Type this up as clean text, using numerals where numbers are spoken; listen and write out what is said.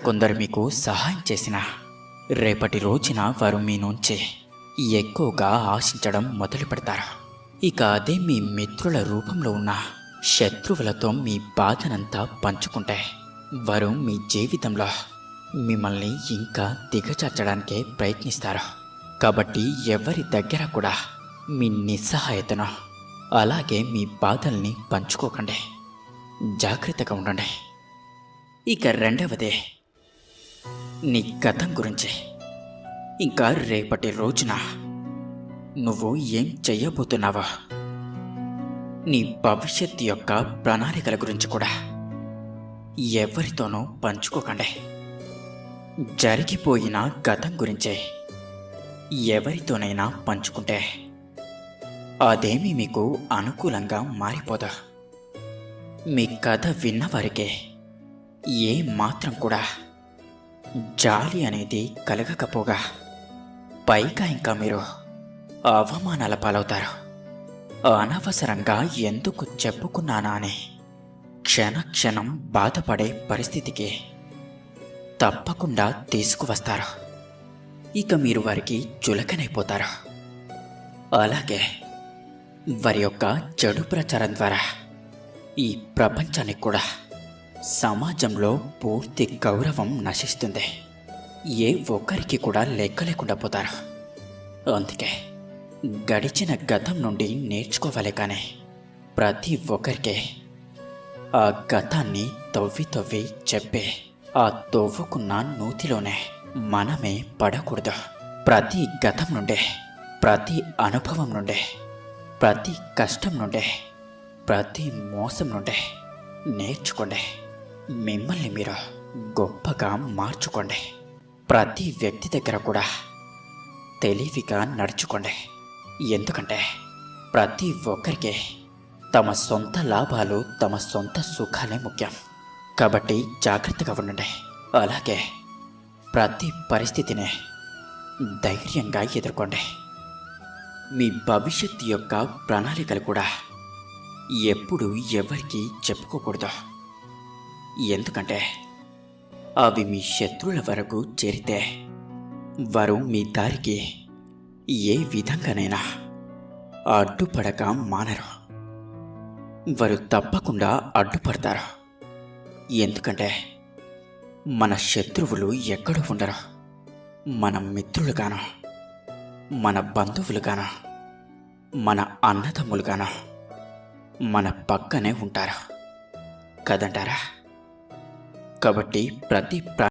కొందరు మీకు సహాయం చేసినా రేపటి రోజున వారు మీ నుంచి ఎక్కువగా ఆశించడం మొదలు పెడతారు. ఇక అదే మీ మిత్రుల రూపంలో ఉన్న శత్రువులతో మీ బాధనంతా పంచుకుంటే వారు మీ జీవితంలో మిమ్మల్ని ఇంకా దిగజార్చడానికే ప్రయత్నిస్తారు. కాబట్టి ఎవరి దగ్గర కూడా మీ నిస్సహాయతను అలాగే మీ బాధల్ని పంచుకోకండి. జాగ్రత్తగా ఉండండి. ఇక రెండవది నీ గతం గురించి. ఇంకా రేపటి రోజున నువ్వు ఏం చెయ్యబోతున్నావో, నీ భవిష్యత్తు యొక్క ప్రణాళికల గురించి కూడా ఎవరితోనూ పంచుకోకండి. జరిగిపోయిన గతం గురించి ఎవరితోనైనా పంచుకుంటే అదేమీ మీకు అనుకూలంగా మారిపోదు. మీ కథ విన్నవారికి ఏ మాత్రం కూడా జాలి అనేది కలగకపోగా పైగా ఇంకా మీరు అవమానాల పాలవుతారు. అనవసరంగా ఎందుకు చెప్పుకున్నానా అని క్షణక్షణం బాధపడే పరిస్థితికి తప్పకుండా తీసుకువస్తారు. ఇక మీరు వారికి చులకనైపోతారు. అలాగే వారి యొక్క చెడు ప్రచారం ద్వారా ఈ ప్రపంచానికి కూడా సమాజంలో పూర్తి గౌరవం నశిస్తుంది. ఏ ఒక్కరికి కూడా లెక్క లేకుండా పోతారు. అందుకే గడిచిన గతం నుండి నేర్చుకోవాలి, కానీ ప్రతి ఒక్కరికి ఆ గతాన్ని తవ్వి తవ్వి చెప్పి ఆ తవ్వుకున్న నూతిలోనే మనమే పడకూడదు. ప్రతి గతం నుండే, ప్రతి అనుభవం నుండే, ప్రతి కష్టం నుండే, ప్రతి మోసం నుండే నేర్చుకోండి. మిమ్మల్ని మీరు గొప్పగా మార్చుకోండి. ప్రతి వ్యక్తి దగ్గర కూడా తెలివిగా నడుచుకోండి. ఎందుకంటే ప్రతి ఒక్కరికి తమ సొంత లాభాలు, తమ సొంత సుఖాలే ముఖ్యం. కాబట్టి జాగ్రత్తగా ఉండండి. అలాగే ప్రతి పరిస్థితిని ధైర్యంగా ఎదుర్కోండి. మీ భవిష్యత్తు యొక్క ప్రణాళికలు కూడా ఎప్పుడు ఎవరికి చెప్పుకోకూడదు. ఎందుకంటే అవి మీ శత్రువుల వరకు చేరితే వారు మీ దారికి ఏ విధంగానైనా అడ్డుపడక మానరు. వారు తప్పకుండా అడ్డుపడతారు. ఎందుకంటే మన శత్రువులు ఎక్కడో ఉండరు. మన మిత్రులుగానో, మన బంధువులుగానో, మన అన్నదమ్ములుగానో మన పక్కనే ఉంటారు కదంటారా? కాబట్టి ప్రతి